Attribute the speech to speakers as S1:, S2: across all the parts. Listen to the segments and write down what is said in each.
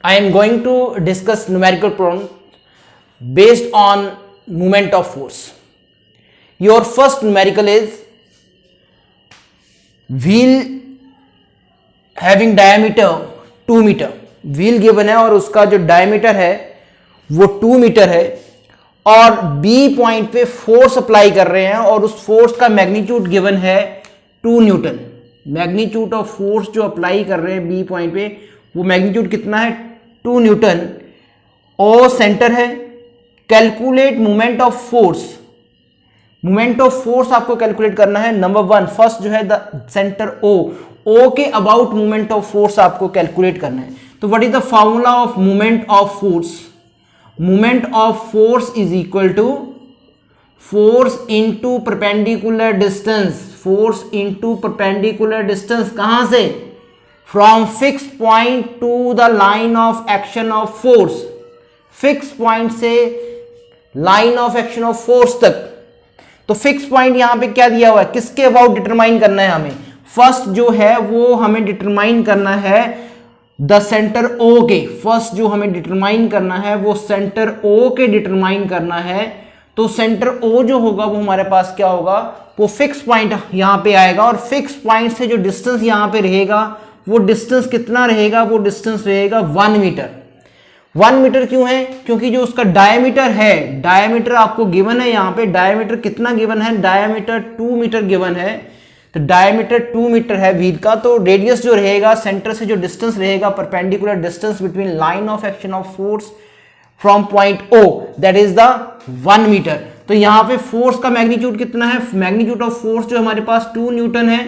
S1: I am going to discuss numerical problem based on moment of force. Your first numerical is wheel having diameter 2 metre. Wheel given है और उसका जो diameter है वो 2 metre है और B पॉइंट पे फोर्स अप्लाई कर रहे हैं और उस फोर्स का मैग्नीट्यूड गिवन है 2 न्यूटन. मैग्नीट्यूड ऑफ फोर्स जो अप्लाई कर रहे हैं B पॉइंट पे वो मैग्नीट्यूड कितना है 2 न्यूटन. ओ सेंटर है. Calculate moment of force. Moment of force आपको कैलकुलेट करना है. नंबर 1 फर्स्ट जो है द सेंटर ओ के अबाउट मोमेंट ऑफ फोर्स आपको कैलकुलेट करना है. तो what is the formula of moment of force. Moment of force is equal to force into perpendicular distance. Force into perpendicular distance कहां से? From fix point to the line of action of force. Fix point से line of action of force तक. तो fix point यहां पे क्या दिया हुआ है, किसके अबाउट डिटरमाइन करना है हमें. फर्स्ट जो है वो हमें डिटरमाइन करना है द सेंटर ओ के. फर्स्ट जो हमें डिटरमाइन करना है वो सेंटर ओ के डिटरमाइन करना है. तो सेंटर ओ जो होगा वो हमारे पास क्या होगा, वो फिक्स पॉइंट यहां पे आएगा और फिक्स पॉइंट से जो डिस्टेंस यहां पे रहेगा वो डिस्टेंस कितना रहेगा, वो डिस्टेंस रहेगा 1 मीटर. 1 मीटर क्यों है, क्योंकि जो उसका डायमीटर है, डायमीटर आपको गिवन है यहां पे. डायमीटर कितना गिवन है, डायमीटर 2 मीटर गिवन है. तो डायमीटर 2 मीटर है व्हील का. तो रेडियस जो रहेगा सेंटर से जो डिस्टेंस रहेगा, perpendicular distance between line of action of force from point O, that is the 1 metre. तो यहां पे फोर्स का मैग्नीट्यूड कितना है, मैग्नीट्यूड ऑफ फोर्स जो हमारे पास 2 न्यूटन है.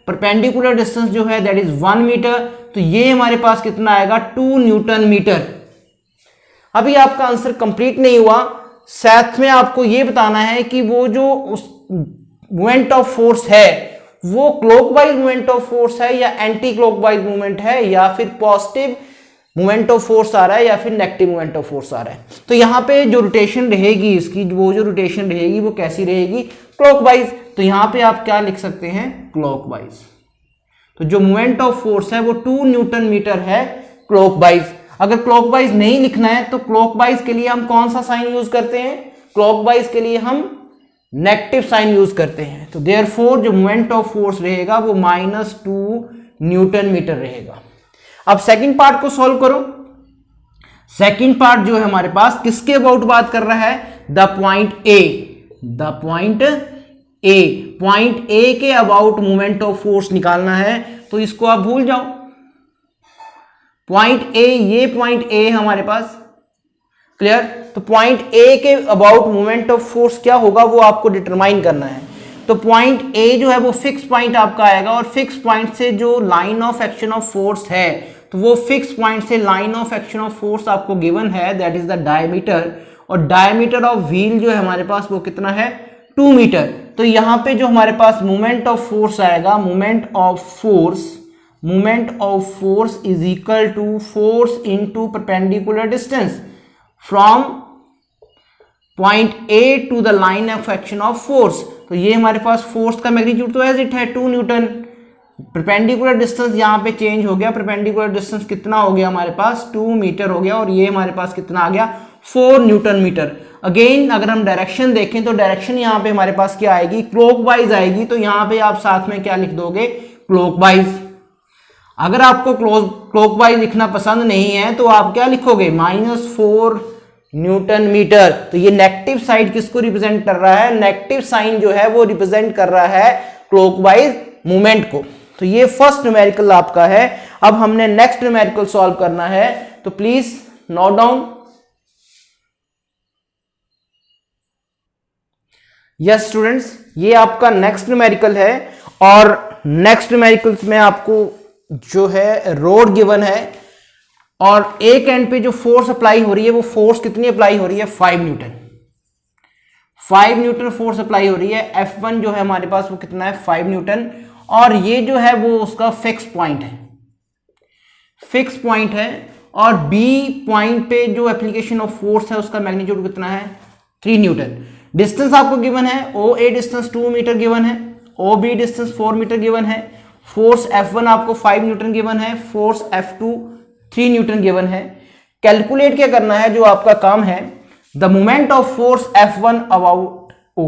S1: परपेंडिकुलर डिस्टेंस जो है दैट इज 1 मीटर. तो ये हमारे पास कितना आएगा 2 न्यूटन मीटर. अभी आपका आंसर कंप्लीट नहीं हुआ. साथ में आपको ये बताना है कि वो जो उस मोमेंट ऑफ फोर्स है वो क्लॉकवाइज मोमेंट ऑफ फोर्स है या एंटी क्लॉकवाइज मूवमेंट है या फिर पॉजिटिव मोमेंट ऑफ फोर्स आ रहा है या फिर नेगेटिव मोमेंट ऑफ फोर्स आ रहा है. तो यहां पे जो रोटेशन रहेगी इसकी, वो जो रोटेशन रहेगी वो कैसी रहेगी, क्लॉकवाइज. तो यहां पे आप क्या लिख सकते हैं, क्लॉकवाइज. तो जो मोमेंट ऑफ फोर्स है वो 2 न्यूटन मीटर है क्लॉकवाइज. अगर क्लॉकवाइज नहीं लिखना है तो क्लॉकवाइज के लिए हम कौन सा साइन यूज करते हैं, क्लॉकवाइज के लिए हम नेगेटिव साइन यूज करते हैं. तो देयरफॉर जो मोमेंट ऑफ फोर्स रहेगा वो -2 न्यूटन मीटर रहेगा. अब सेकंड पार्ट को सॉल्व करो. सेकंड पार्ट जो है हमारे पास किसके अबाउट बात कर रहा है, the point A. The point A, point A के अबाउट मोमेंट ऑफ फोर्स निकालना है. तो इसको आप भूल जाओ. पॉइंट ए, ये पॉइंट ए हमारे पास, क्लियर. तो पॉइंट ए के अबाउट मोमेंट ऑफ फोर्स क्या होगा वो आपको डिटरमाइन करना है. तो पॉइंट ए जो है वो फिक्स पॉइंट आपका आएगा और फिक्स पॉइंट से जो line of action of force है तो वो फिक्स पॉइंट से line of action of force आपको गिवन है, दैट इज द डायमीटर. और डायमीटर ऑफ व्हील जो है हमारे पास वो कितना है 2 मीटर. तो यहां पे जो हमारे पास मोमेंट ऑफ फोर्स आएगा, moment of force is equal to force into perpendicular distance from point A to the line of action of force. तो ये हमारे पास फोर्स का मैग्नीट्यूड तो एज इट है 2 न्यूटन. परपेंडिकुलर डिस्टेंस यहां पे चेंज हो गया. परपेंडिकुलर डिस्टेंस कितना हो गया हमारे पास 2 मीटर हो गया और ये हमारे पास कितना आ गया 4 न्यूटन मीटर. अगेन अगर हम डायरेक्शन देखें तो डायरेक्शन यहां पे हमारे पास क्या आएगी, क्लॉकवाइज आएगी. तो यहां पे आप साथ में क्या लिख दोगे, क्लॉकवाइज. अगर आपको क्लॉकवाइज लिखना पसंद नहीं है तो आप क्या लिखोगे, -4 न्यूटन मीटर. तो ये नेगेटिव साइड किसको रिप्रेजेंट कर रहा है, नेगेटिव साइन जो है वो रिप्रेजेंट कर रहा है क्लॉकवाइज मूवमेंट को. तो ये फर्स्ट न्यूमेरिकल आपका है. अब हमने नेक्स्ट न्यूमेरिकल सॉल्व करना है. तो please note down. Yes students, ये आपका नेक्स्ट न्यूमेरिकल है और नेक्स्ट न्यूमेरिकल्स में आपको जो है रोड गिवन है और एक एंड पे जो फोर्स अप्लाई हो रही है वो फोर्स कितनी अप्लाई हो रही है, 5 न्यूटन. 5 न्यूटन फोर्स अप्लाई हो रही है. F1 जो है हमारे पास वो कितना है 5 न्यूटन और ये जो है वो उसका फिक्स पॉइंट है, फिक्स पॉइंट है. और B पॉइंट पे जो एप्लीकेशन ऑफ फोर्स है उसका मैग्नीट्यूड कितना है 3 न्यूटन. डिस्टेंस आपको गिवन है, OA डिस्टेंस 2 मीटर गिवन है, OB डिस्टेंस 4 मीटर गिवन है. फोर्स F1 आपको 5 न्यूटन गिवन है, फोर्स F2 3 न्यूटन गिवन है। कैलकुलेट क्या करना है, जो आपका काम है, the moment of force F1 about O।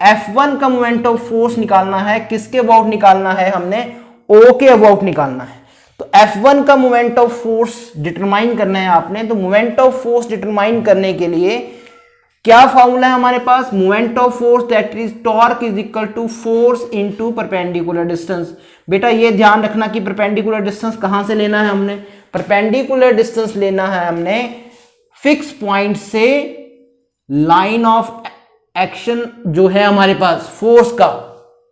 S1: F1 का मोमेंट ऑफ फोर्स निकालना है, किसके अबाउट निकालना है, हमने O के अबाउट निकालना है। तो F1 का मोमेंट ऑफ फोर्स डिटरमाइन करना है आपने। तो मोमेंट ऑफ फोर्स डिटरमाइन करने के लिए क्या फॉर्मूला है हमारे पास, moment of force that is torque is equal to force into perpendicular distance. बेटा ये ध्यान रखना कि परपेंडिकुलर डिस्टेंस कहां से लेना है हमने, परपेंडिकुलर डिस्टेंस लेना है हमने फिक्स पॉइंट से लाइन ऑफ एक्शन जो है हमारे पास फोर्स का,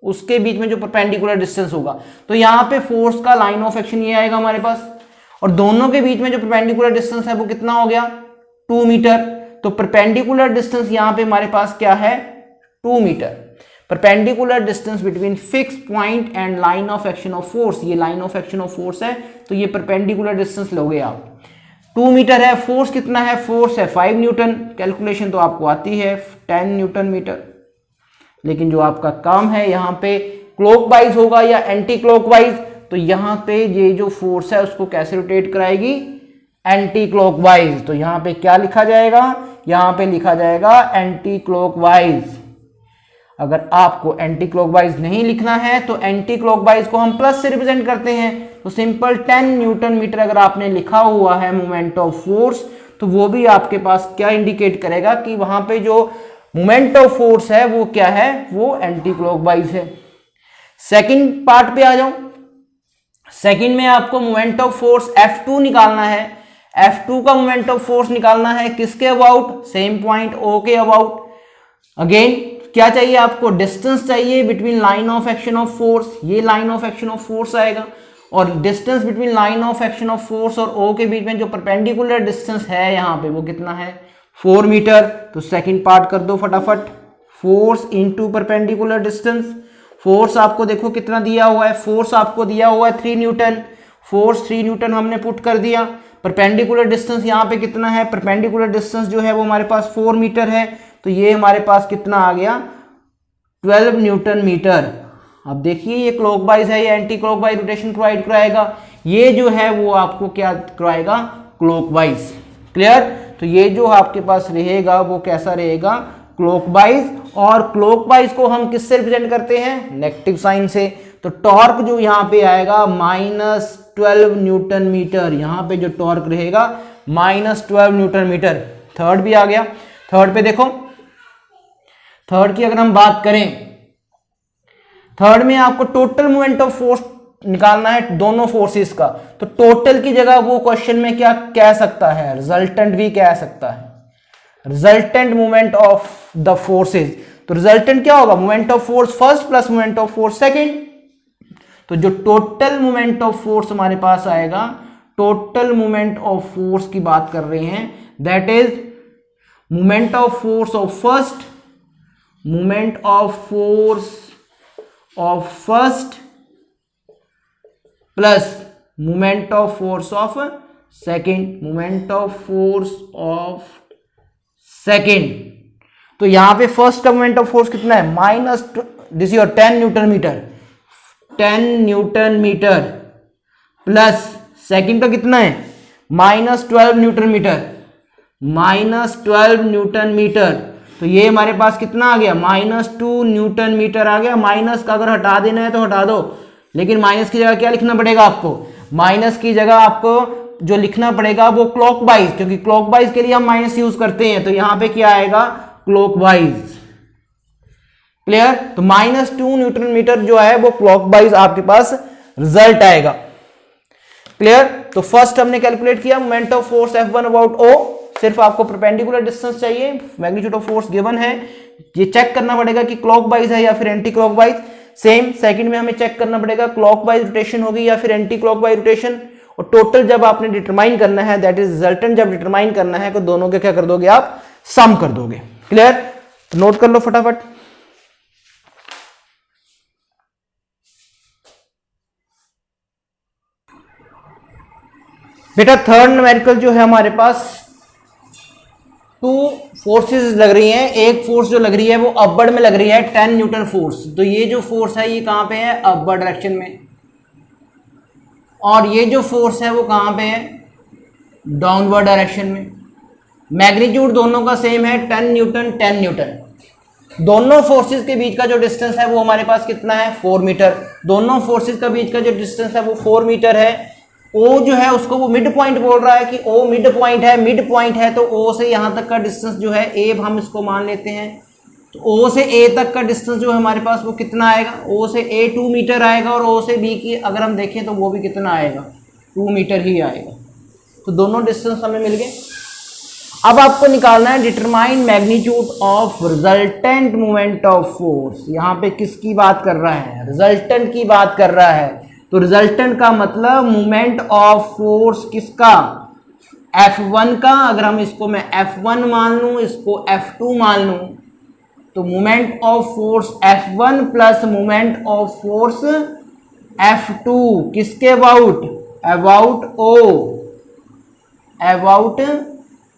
S1: उसके बीच में जो परपेंडिकुलर डिस्टेंस होगा। तो यहां पे फोर्स का लाइन ऑफ एक्शन ये आएगा हमारे पास, और दोनों के बीच में जो परपेंडिकुलर डिस्टेंस है वो कितना हो गया, 2 मीटर। तो परपेंडिकुलर डिस्टेंस यहां पे हमारे पास क्या है, 2 metre. Perpendicular distance between fix point and line of action of force, ये line of action of force है, तो ये परपेंडिकुलर डिस्टेंस लोगे आप, 2 मीटर है। फोर्स कितना है, फोर्स है 5 न्यूटन। कैलकुलेशन तो आपको आती है 10 न्यूटन मीटर। लेकिन जो आपका काम है यहाँ पे क्लॉकवाइज होगा या एंटी क्लॉकवाइज, तो यहाँ पे ये जो फोर्स है उसको कैसे रोटेट कराएगी, एंटी क्लॉकवाइज। तो यहाँ पे क्या लिखा जाएगा, यहाँ पे लिखा जाएगा एंटी क्लॉकवाइज। अगर आपको एंटी क्लॉकवाइज नहीं लिखना है तो एंटी क्लॉकवाइज को हम प्लस से रिप्रेजेंट करते हैं। तो सिंपल 10 न्यूटन मीटर अगर आपने लिखा हुआ है मोमेंट ऑफ फोर्स, तो वो भी आपके पास क्या इंडिकेट करेगा कि वहां पे जो मोमेंट ऑफ फोर्स है वो क्या है, वो एंटी क्लॉकवाइज है। सेकंड पार्ट पे आ जाओ। सेकंड में आपको मोमेंट ऑफ फोर्स F2 निकालना है। F2 का मोमेंट ऑफ फोर्स निकालना है किसके अबाउट, सेम पॉइंट O के अबाउट। अगेन क्या चाहिए आपको, डिस्टेंस चाहिए between line of action of force, ये line of action of force आएगा, और distance between line of action of force और O के बीच में जो परपेंडिकुलर डिस्टेंस है यहाँ पे वो कितना है, 4 मीटर। तो सेकंड पार्ट कर दो फटाफट, force into perpendicular distance. Force आपको देखो कितना दिया हुआ है, फोर्स आपको दिया हुआ है 3 न्यूटन, फोर्स 3 न्यूटन हमने पुट कर दिया। परपेंडिकुलर डिस्टेंस यहाँ पे कितना है, परपेंडिकुलर डिस्टेंस जो है वो हमारे पास 4 मीटर है, तो ये हमारे पास कितना आ गया, 12 न्यूटन मीटर। अब देखिए ये क्लॉकवाइज है, ये एंटी क्लॉकवाइज रोटेशन प्रोवाइड कराएगा, ये जो है वो आपको क्या कराएगा, क्लॉकवाइज। क्लियर। तो ये जो आपके पास रहेगा वो कैसा रहेगा, क्लॉकवाइज। और क्लॉकवाइज को हम किससे रिप्रेजेंट करते हैं, नेगेटिव साइन से। तो टॉर्क जो यहाँ पे आएगा -12 न्यूटन मीटर, यहाँ पे जो टॉर्क रहेगा -12 न्यूटन मीटर। थर्ड भी आ गया। थर्ड पे देखो, थर्ड की अगर हम बात करें, थर्ड में आपको टोटल मोमेंट ऑफ फोर्स निकालना है दोनों फोर्सेस का। तो टोटल की जगह वो क्वेश्चन में क्या कह सकता है, रिजल्टेंट भी कह सकता है, resultant moment of the forces. तो रिजल्टेंट क्या होगा, moment of force first plus moment of force second. तो जो टोटल मोमेंट ऑफ फोर्स हमारे पास आएगा, टोटल मोमेंट ऑफ फोर्स की बात कर रहे हैं, that is moment of force of first, moment of force of first plus moment of force of second, moment of force of second. तो यहां पे फर्स्ट का मोमेंट ऑफ फोर्स कितना है, minus this your 10 newton metre, 10 newton metre plus second का कितना है, -12 Newton metre, -12 Newton metre. तो ये हमारे पास कितना आ गया, -2 न्यूटन मीटर आ गया। माइनस का अगर हटा देना है तो हटा दो, लेकिन माइनस की जगह क्या लिखना पड़ेगा आपको, माइनस की जगह आपको जो लिखना पड़ेगा वो क्लॉकवाइज, क्योंकि क्लॉकवाइज के लिए हम माइनस यूज करते हैं। तो यहां पे क्या आएगा, क्लॉकवाइज। क्लियर। तो -2 न्यूटन मीटर जो है वो क्लॉकवाइज आपके पास रिजल्ट आएगा। क्लियर। तो फर्स्ट हमने कैलकुलेट किया moment of force F1 about O, सिर्फ आपको परपेंडिकुलर डिस्टेंस चाहिए, मैग्नीट्यूड ऑफ फोर्स गिवन है, ये चेक करना पड़ेगा कि क्लॉकवाइज है या फिर एंटी क्लॉकवाइज। सेम सेकंड में हमें चेक करना पड़ेगा क्लॉकवाइज रोटेशन होगी या फिर एंटी क्लॉकवाइज रोटेशन। और टोटल जब आपने डिटरमाइन करना है, दैट इज रिजल्टेंट जब डिटरमाइन करना है, तो दोनों के क्या कर दोगे आप, सम कर दोगे। क्लियर। तो नोट कर लो फटाफट। बेटा थर्ड न्यूमेरिकल जो है हमारे पास, 2 फोर्सेस लग रही हैं। एक फोर्स जो लग रही है वो अपवर्ड में लग रही है, 10 न्यूटन फोर्स। तो ये जो फोर्स है ये कहां पे है, अपवर्ड डायरेक्शन में। और ये जो फोर्स है वो कहाँ पे है, डाउनवर्ड डायरेक्शन में। मैग्नीट्यूड दोनों का सेम है 10 न्यूटन 10 न्यूटन। दोनों फोर्सेस के बीच का जो डिस्टेंस है वो हमारे पास कितना है, 4 मीटर। दोनों फोर्सेस के बीच का जो डिस्टेंस है वो 4 मीटर है। ओ जो है उसको वो मिड पॉइंट बोल रहा है कि ओ मिड पॉइंट है, मिड पॉइंट है तो ओ से यहाँ तक का डिस्टेंस जो है ए हम इसको मान लेते हैं। तो ओ से ए तक का डिस्टेंस जो है हमारे पास वो कितना आएगा, ओ से ए 2 मीटर आएगा और ओ से बी की अगर हम देखें तो वो भी कितना आएगा, 2 मीटर ही आएगा। तो दोनों डिस्टेंस हमें मिल गए। अब आपको निकालना है determine magnitude of resultant moment of force. यहाँ पे किसकी बात कर रहा है, रिजल्टेंट की बात कर रहा है। तो रिजल्टेंट का मतलब मोमेंट ऑफ फोर्स किसका, F1 का। अगर हम इसको मैं F1 मान लूँ, इसको F2 मान लूँ, तो moment of force F1 plus moment of force F2 किसके अबाउट, अबाउट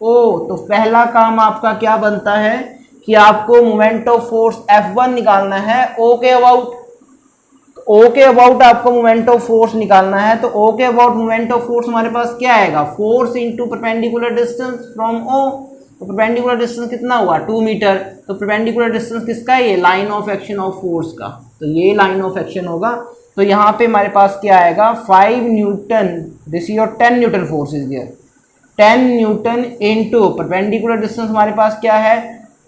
S1: ओ। तो पहला काम आपका क्या बनता है कि आपको मोमेंट ऑफ फोर्स F1 निकालना है O के अबाउट। O के अबाउट आपको मोमेंट ऑफ फोर्स निकालना है। तो O के अबाउट मोमेंट ऑफ फोर्स हमारे पास क्या आएगा, force into perpendicular distance from O। तो परपेंडिकुलर डिस्टेंस कितना हुआ, 2 मीटर। तो परपेंडिकुलर डिस्टेंस किसका है, ये line of action of force का। तो ये लाइन ऑफ एक्शन होगा। तो यहाँ पे हमारे पास क्या आएगा, 5 newton, this is your 10 newton force is there, 10 newton into perpendicular distance हमारे पास क्या है,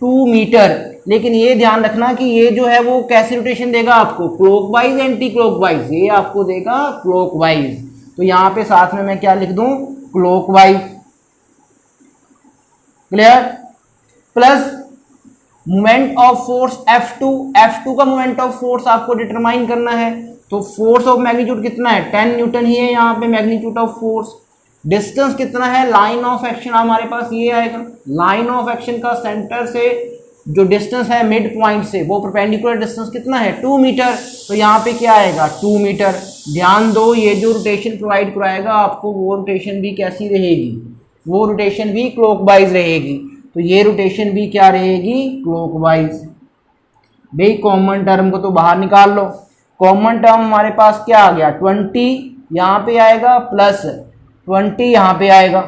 S1: 2 मीटर। लेकिन ये ध्यान रखना कि ये जो है वो कैसी रोटेशन देगा आपको, क्लॉकवाइज एंटी क्लॉकवाइज। ये आपको देगा क्लॉकवाइज। तो यहाँ पे साथ में मैं क्या लिख दूं, clockwise. Clear. Plus moment of force F2 का मोमेंट ऑफ फोर्स आपको डिटरमाइन करना है। तो फोर्स ऑफ मैग्नीट्यूड कितना है, 10 न्यूटन ही है यहाँ पे मैग्नीट्यूड ऑफ फोर्स। डिस्टेंस कितना है, लाइन ऑफ एक्शन हमारे पास ये आएगा। लाइन ऑफ एक्शन का सेंटर से जो डिस्टेंस है मिड पॉइंट से, वो परपेंडिकुलर डिस्टेंस कितना है, 2 मीटर। तो यहाँ पे क्या आएगा, 2 मीटर। ध्यान दो, ये जो रोटेशन प्रोवाइड कराएगा आपको, वो रोटेशन भी कैसी रहेगी, वो रोटेशन भी क्लॉकवाइज रहेगी। तो ये रोटेशन भी क्या रहेगी, क्लॉकवाइज। भाई कॉमन टर्म को तो बाहर निकाल लो। कॉमन टर्म हमारे पास क्या आ गया, 20 यहाँ पे आएगा प्लस 20 यहाँ पे आएगा।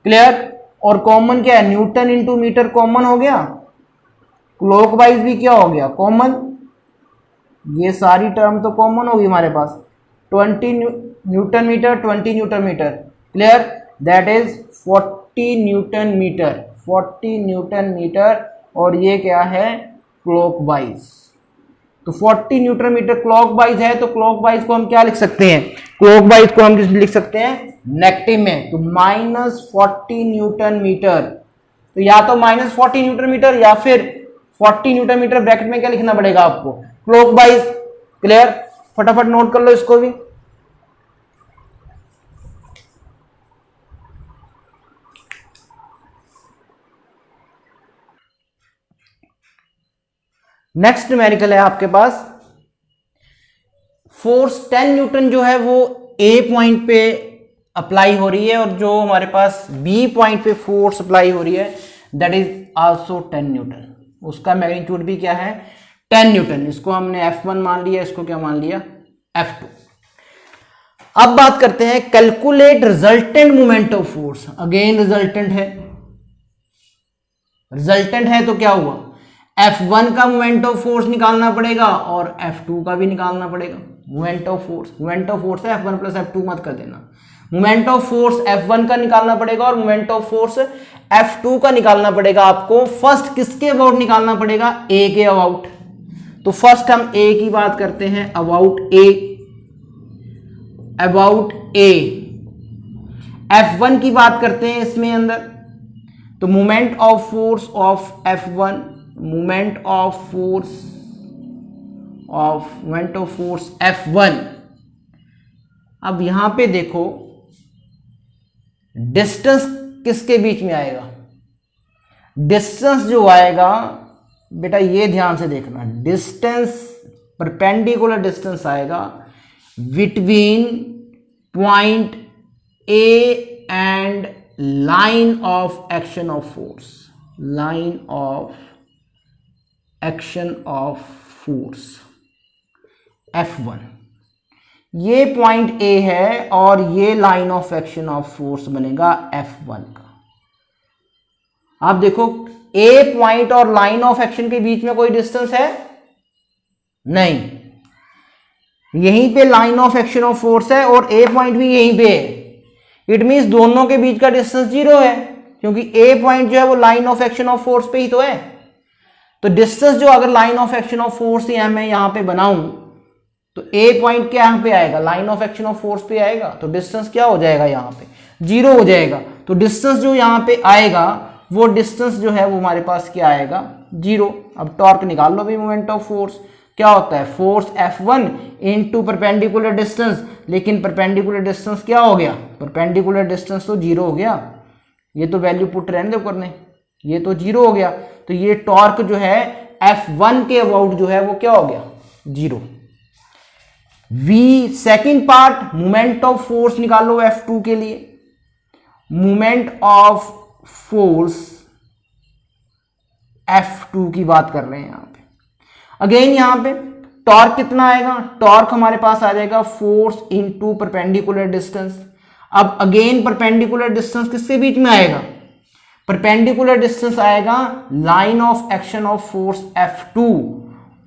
S1: क्लियर। और कॉमन क्या है, न्यूटन इंटू मीटर कॉमन हो गया, क्लॉकवाइज भी क्या हो गया, कॉमन। ये सारी टर्म तो कॉमन होगी हमारे पास। 20 newton metre, 20 newton metre. Clear. That is 40 newton metre, 40 newton metre. और ये क्या है, क्लॉकवाइज। तो 40 न्यूटन मीटर क्लॉकवाइज है। तो क्लॉकवाइज को हम क्या लिख सकते हैं, क्लॉकवाइज को हम लिख सकते हैं नेगेटिव में। तो -40 न्यूटन मीटर। तो या तो -40 न्यूटन मीटर या फिर 40 न्यूटन मीटर। ब्रैकेट में क्या लिखना पड़ेगा आपको, क्लॉकवाइज। क्लियर। फटाफट नोट कर लो इसको भी। नेक्स्ट न्यूमेरिकल है आपके पास, फोर्स 10 न्यूटन जो है वो ए पॉइंट पे अप्लाई हो रही है और जो हमारे पास बी पॉइंट पे फोर्स अप्लाई हो रही है दैट इज आल्सो 10 न्यूटन। उसका मैग्नीट्यूड भी क्या है, 10 न्यूटन। इसको हमने F1 मान लिया, इसको क्या मान लिया, F2। अब बात करते हैं calculate resultant moment of force. Again resultant है, रिजल्टेंट है तो क्या हुआ, F1 का मोमेंट ऑफ फोर्स निकालना पड़ेगा और F2 का भी निकालना पड़ेगा। मोमेंट ऑफ फोर्स है F1 प्लस F2 मत कर देना। मोमेंट ऑफ फोर्स F1 का निकालना पड़ेगा और मोमेंट ऑफ फोर्स F2 का निकालना पड़ेगा आपको। फर्स्ट किसके अबाउट निकालना पड़ेगा, A के अबाउट। तो फर्स्ट हम A की बात करते हैं, अबाउट A। F1 की बात करते हैं इसमें अंदर। तो moment of force of F1, moment of force F1। अब यहां पे देखो डिस्टेंस किसके बीच में आएगा, डिस्टेंस जो आएगा बेटा ये ध्यान से देखना, डिस्टेंस परपेंडिकुलर डिस्टेंस आएगा between point A and line of action of force, line of action of force F1। ये पॉइंट ए है और ये line of action of force बनेगा F1 का। आप देखो ए पॉइंट और लाइन ऑफ एक्शन के बीच में कोई डिस्टेंस है नहीं, यहीं पे line of action of force है और ए पॉइंट भी यहीं पे है। इट मींस दोनों के बीच का डिस्टेंस 0 है, क्योंकि ए पॉइंट जो है वो line of action of force पे ही तो है। तो डिस्टेंस जो अगर line of action of force मैं यहां पे बनाऊं तो ए पॉइंट क्या यहां पे आएगा, line of action of force पे आएगा, तो डिस्टेंस क्या हो जाएगा यहां पे 0 हो जाएगा। तो डिस्टेंस जो यहां पे आएगा वो डिस्टेंस जो है वो हमारे पास क्या आएगा 0। अब टॉर्क निकाल लो भाई, मोमेंट ऑफ फोर्स क्या होता है, force F1 into perpendicular distance, लेकिन परपेंडिकुलर डिस्टेंस क्या हो गया, परपेंडिकुलर डिस्टेंस तो 0 हो गया, ये तो वैल्यू पुट रहने दो करने, ये तो 0 हो गया। तो ये टॉर्क जो है F1 के अबाउट जो है वो क्या हो गया 0। V second part moment of force निकालो F2 के लिए, मोमेंट ऑफ फोर्स F2 की बात कर रहे हैं यहां पे। अगेन यहां पे टॉर्क कितना आएगा, टॉर्क हमारे पास आ जाएगा फोर्स इनटू परपेंडिकुलर डिस्टेंस। अब अगेन परपेंडिकुलर डिस्टेंस किसके बीच में आएगा, परपेंडिकुलर डिस्टेंस आएगा line of action of force F2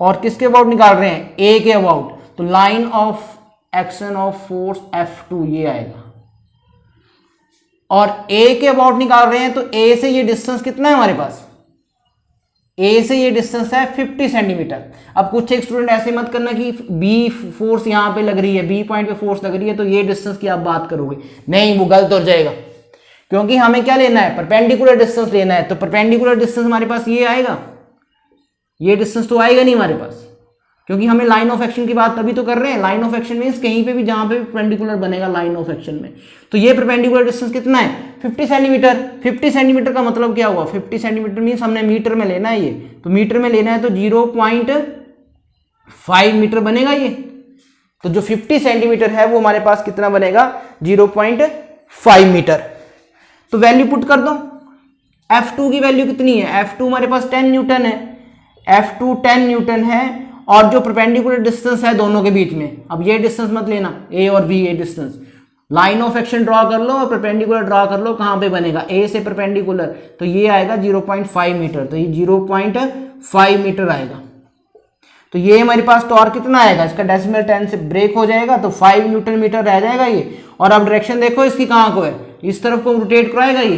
S1: और किसके अबाउट निकाल रहे हैं, ए के अबाउट, तो line of action of force F2 ये आएगा। और ए के अबाउट निकाल रहे हैं तो ए से ये डिस्टेंस कितना है हमारे पास, ए से ये डिस्टेंस है 50 सेंटीमीटर। अब कुछ एक स्टूडेंट ऐसे मत करना कि बी फोर्स यहां पे लग रही है, बी पॉइंट पे फोर्स लग रही है तो ये डिस्टेंस की आप बात करोगे, नहीं वो गलत हो जाएगा, क्योंकि हमें क्या लेना है, परपेंडिकुलर डिस्टेंस लेना है। तो परपेंडिकुलर डिस्टेंस हमारे पास ये आएगा, ये डिस्टेंस तो आएगा नहीं हमारे पास, क्योंकि हमें लाइन ऑफ एक्शन की बात तभी तो कर रहे हैं। लाइन ऑफ एक्शन मींस कहीं पे भी जहां पे परपेंडिकुलर बनेगा लाइन ऑफ एक्शन में। तो ये परपेंडिकुलर डिस्टेंस कितना है 50 सेंटीमीटर। 50 सेंटीमीटर का मतलब क्या हुआ, 50 सेंटीमीटर मींस हमने मीटर में लेना है ये, तो मीटर में लेना है तो 0.5 मीटर बनेगा ये। तो जो 50 सेंटीमीटर है वो हमारे पास कितना बनेगा 0.5 मीटर। तो वैल्यू पुट कर दो, F2 की वैल्यू कितनी है, F2 हमारे पास 10 न्यूटन है, F2 10 न्यूटन है। और जो परपेंडिकुलर डिस्टेंस है दोनों के बीच में, अब ये डिस्टेंस मत लेना ए और बी, ये distance line of action draw कर लो और परपेंडिकुलर ड्रॉ कर लो, कहां पे बनेगा ए से परपेंडिकुलर, तो ये आएगा 0.5 मीटर, तो ये 0.5 मीटर आएगा। तो ये हमारे पास टॉर्क कितना आएगा, इसका डेसिमल 10 से ब्रेक हो जाएगा तो 5 न्यूटन मीटर रह जाएगा ये। और अब डायरेक्शन देखो इसकी कहां को है, इस तरफ को रोटेट कराएगा ये,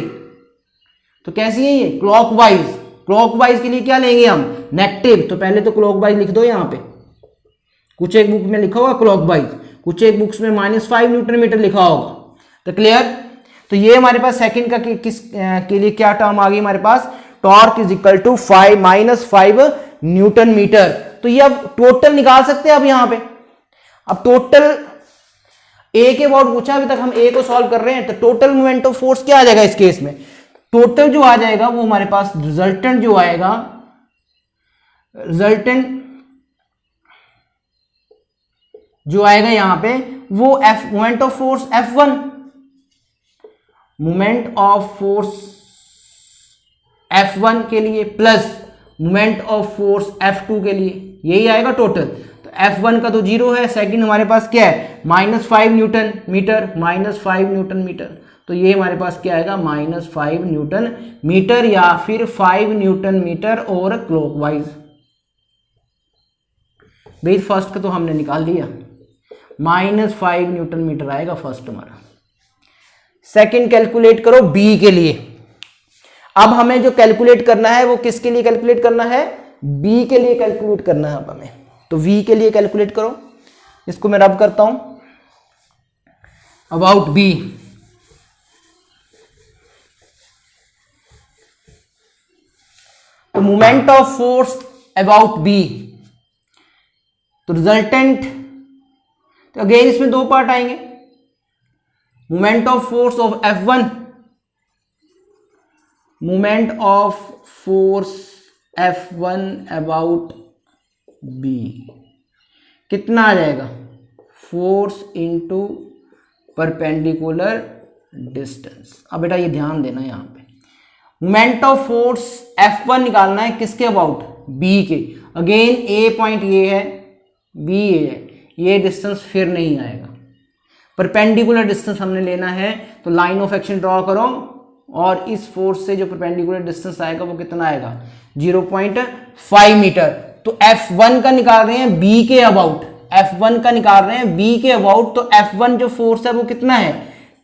S1: तो कैसी है ये क्लॉकवाइज। क्लॉकवाइज के लिए क्या लेंगे हम, नेगेटिव, तो पहले तो क्लॉकवाइज लिख दो यहां पे, कुछ एक बुक में लिखा होगा क्लॉकवाइज, कुछ एक बुक्स में -5 न्यूटन मीटर लिखा होगा। तो क्लियर, तो ये हमारे पास सेकंड का किस के लिए क्या टर्म आ गई हमारे पास, torque is equal to -5 newton metre. तो ये अब टोटल निकाल सकते हैं अब यहां पे। अब टोटल ए के अबाउट पूछा, अभी तक हम ए को सॉल्व कर रहे हैं, तो टोटल मोमेंट ऑफ फोर्स क्या आ जाएगा इस केस में, टोटल जो आ जाएगा वो हमारे पास रिजल्टेंट जो आएगा, रिजल्टेंट जो आएगा यहां पे वो moment of force F1, moment of force F1 के लिए plus moment of force F2 के लिए, यही आएगा टोटल। तो F1 का तो 0 है, सेकंड हमारे पास क्या है -5 न्यूटन मीटर, -5 न्यूटन मीटर, तो ये हमारे पास क्या आएगा -5 न्यूटन मीटर या फिर 5 न्यूटन मीटर और क्लॉकवाइज। भाई फर्स्ट का तो हमने निकाल दिया, -5 न्यूटन मीटर आएगा फर्स्ट हमारा। सेकंड कैलकुलेट करो बी के लिए। अब हमें जो कैलकुलेट करना है वो किसके लिए कैलकुलेट करना है, बी के लिए कैलकुलेट करना है अब हमें। तो वी के लिए कैलकुलेट करो, इसको मैं रब करता हूं, अबाउट बी। तो moment of force about B, तो रिजल्टेंट, तो अगेन इसमें दो पार्ट आएंगे, moment of force of F1, moment of force F1 about B कितना आ जाएगा, फोर्स इनटू परपेंडिकुलर डिस्टेंस। अब बेटा ये ध्यान देना यहां पे, मोमेंट ऑफ फोर्स F1 निकालना है किसके अबाउट, बी के। अगेन ए पॉइंट ये है, बी ए है, ये डिस्टेंस फिर नहीं आएगा। परपेंडिकुलर डिस्टेंस हमने लेना है, तो लाइन ऑफ एक्शन ड्रॉ करो और इस फोर्स से जो परपेंडिकुलर डिस्टेंस आएगा वो कितना आएगा 0.5 मीटर। तो F1 का निकाल रहे हैं B के अबाउट, F1 का निकाल रहे हैं B के अबाउट, तो F1 जो फोर्स है वो कितना है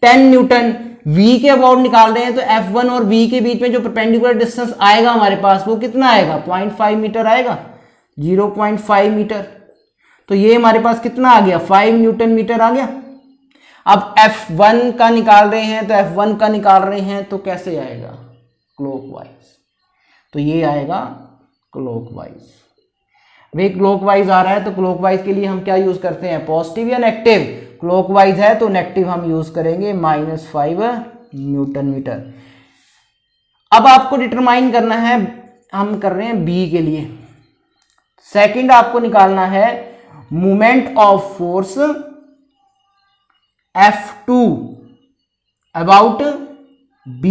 S1: 10 न्यूटन। V के अबाउट निकाल रहे हैं, तो F1 और V के बीच में जो परपेंडिकुलर डिस्टेंस आएगा हमारे पास वो कितना आएगा 0.5 मीटर आएगा, 0.5 मीटर। तो ये हमारे पास कितना आ गया 5 न्यूटन मीटर आ गया। अब F1 का निकाल रहे हैं, तो F1 का निकाल रहे हैं तो कैसे आएगा क्लॉकवाइज, तो ये आएगा क्लॉकवाइज। भाई क्लॉकवाइज आ रहा है तो क्लॉकवाइज के लिए हम क्या यूज करते हैं पॉजिटिव या नेगेटिव, क्लॉकवाइज है तो नेगेटिव हम यूज करेंगे -5 न्यूटन मीटर। अब आपको डिटरमाइन करना है, हम कर रहे हैं बी के लिए। सेकंड आपको निकालना है moment of force F2 about B।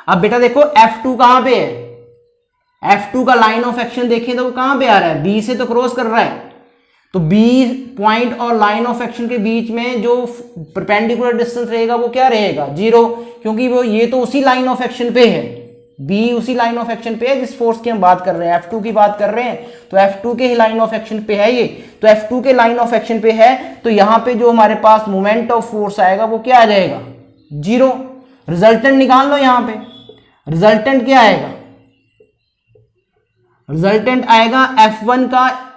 S1: अब बेटा देखो F2 कहां पे है, F2 का लाइन ऑफ एक्शन देखें तो वो कहां पे आ रहा है, B से तो क्रॉस कर रहा है। तो B पॉइंट और लाइन ऑफ एक्शन के बीच में जो परपेंडिकुलर डिस्टेंस रहेगा वो क्या रहेगा 0, क्योंकि वो ये तो उसी लाइन ऑफ एक्शन पे है, B उसी लाइन ऑफ एक्शन पे है जिस फोर्स की हम बात कर रहे हैं, F2 की बात कर रहे हैं, तो F2 के ही लाइन ऑफ एक्शन पे है ये। तो F2 के लाइन ऑफ एक्शन पे है, तो यहां पे जो हमारे पास मोमेंट ऑफ फोर्स आएगा वो क्या आ जाएगा 0। रिजल्टेंट निकाल लो, यहां पे रिजल्टेंट क्या आएगा, रिजल्टेंट आएगा F1 का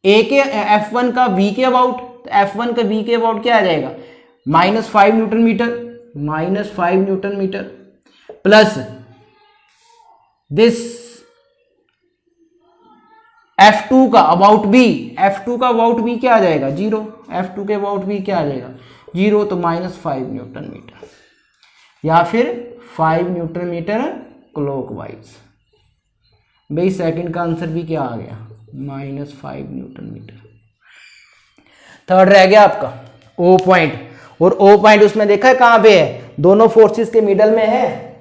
S1: A के F1 का V के अबाउट, तो F1 का V के अबाउट क्या आ जाएगा -5 newton metre, -5 newton metre plus this F2 का अबाउट B, F2 का अबाउट B क्या आ जाएगा 0, F2 के अबाउट B क्या आ जाएगा 0, तो -5 न्यूटन मीटर या फिर 5 न्यूटन मीटर क्लॉकवाइज। भाई सेकंड का आंसर भी क्या आ गया -5 न्यूटन मीटर। थर्ड रह गया आपका O पॉइंट, और O पॉइंट उसमें देखा है कहां पे है, दोनों फोर्सेस के मिडल में है,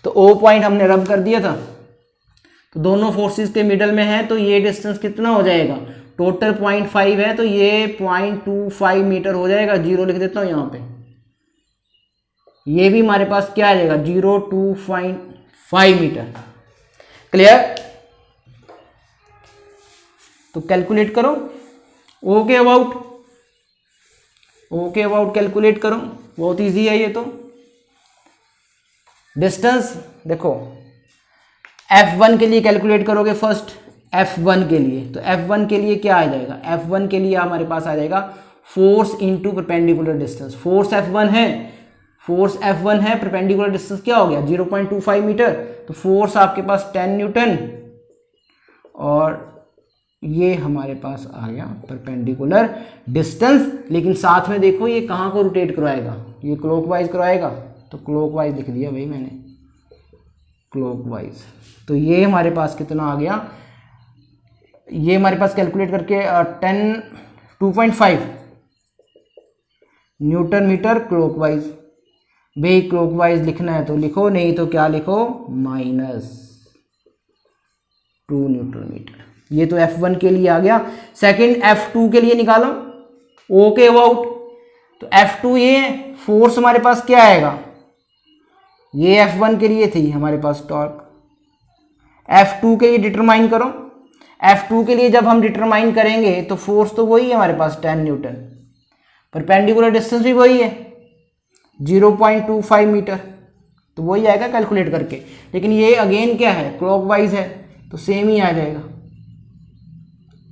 S1: तो O पॉइंट हमने रब कर दिया था, तो दोनों फोर्सेस के मिडल में है, तो ये डिस्टेंस कितना हो जाएगा टोटल 0.5 है, तो ये 0.25 मीटर हो जाएगा, 0 लिख देता हूं यहां पे। ये भी हमारे पास क्या आ जाएगा 0.25 मीटर। क्लियर, तो कैलकुलेट करो O के अबाउट, O के अबाउट कैलकुलेट करो, बहुत इजी है ये तो। डिस्टेंस देखो F1 के लिए कैलकुलेट करोगे फर्स्ट, F1 के लिए, तो F1 के लिए क्या आ जाएगा, F1 के लिए हमारे पास आ जाएगा force into perpendicular distance. Force F1 है, फोर्स F1 है, परपेंडिकुलर डिस्टेंस क्या हो गया 0.25 मीटर, तो फोर्स आपके पास 10 न्यूटन, और ये हमारे पास आ गया परपेंडिकुलर डिस्टेंस। लेकिन साथ में देखो ये कहाँ को रोटेट करवाएगा, ये क्लॉकवाइज करवाएगा, तो क्लॉकवाइज लिख दिया भाई मैंने, क्लॉकवाइज। तो ये हमारे पास कितना आ गया, ये हमारे पास कैलकुलेट करके 2.5 न्यूटन मीटर क्लॉकवाइज। भाई क्लॉकवाइज लिखना है तो लिखो, नहीं तो क्या लिखो -2 न्यूटन मीटर। ये तो F1 के लिए आ गया। सेकंड F2 के लिए निकालो O के अबाउट, तो F2 ये फोर्स हमारे पास क्या आएगा, ये F1 के लिए थी हमारे पास टॉर्क। F2 के लिए डिटरमाइन करो, F2 के लिए जब हम डिटरमाइन करेंगे तो फोर्स तो वही है हमारे पास 10 न्यूटन, परपेंडिकुलर डिस्टेंस भी वही है 0.25 मीटर, तो वही आएगा कैलकुलेट करके। लेकिन ये अगेन क्या है क्लॉकवाइज है, तो सेम ही आ जाएगा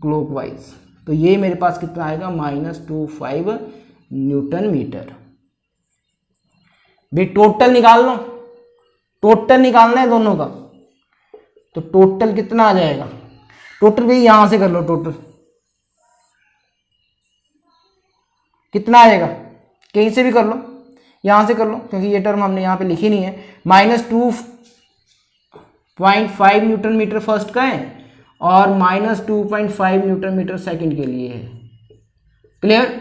S1: क्लॉकवाइज। तो ये मेरे पास कितना आएगा -25 न्यूटन मीटर। भाई टोटल निकाल लो, टोटल निकालना है दोनों का, तो टोटल कितना आ जाएगा, टोटल भी यहां से कर लो, टोटल कितना आएगा, कहीं से भी कर लो, यहां से कर लो, क्योंकि ये टर्म हमने यहां पे लिखी नहीं है। -2.5 न्यूटन मीटर फर्स्ट का है और -2.5 न्यूटन मीटर सेकंड के लिए है। क्लियर,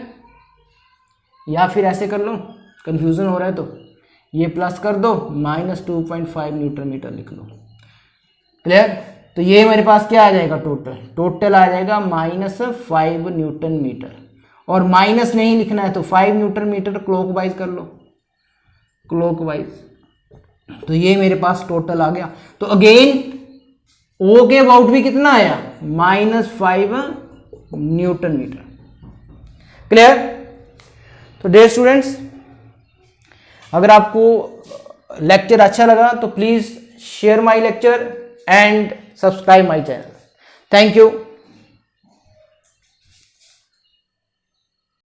S1: या फिर ऐसे कर लो, कंफ्यूजन हो रहा है तो ये प्लस कर दो, -2.5 न्यूटन मीटर लिख लो। क्लियर, तो ये मेरे पास क्या आ जाएगा, टोटल आ जाएगा -5 न्यूटन मीटर। और माइनस नहीं लिखना है तो 5 न्यूटन मीटर क्लॉकवाइज कर लो, क्लॉकवाइज। तो ये मेरे पास टोटल आ गया। तो अगेन ओ के अबाउट भी कितना आया, -5 न्यूटन मीटर। क्लियर? तो डियर स्टूडेंट्स, अगर आपको लेक्चर अच्छा लगा तो please share my lecture and subscribe my channel. Thank you.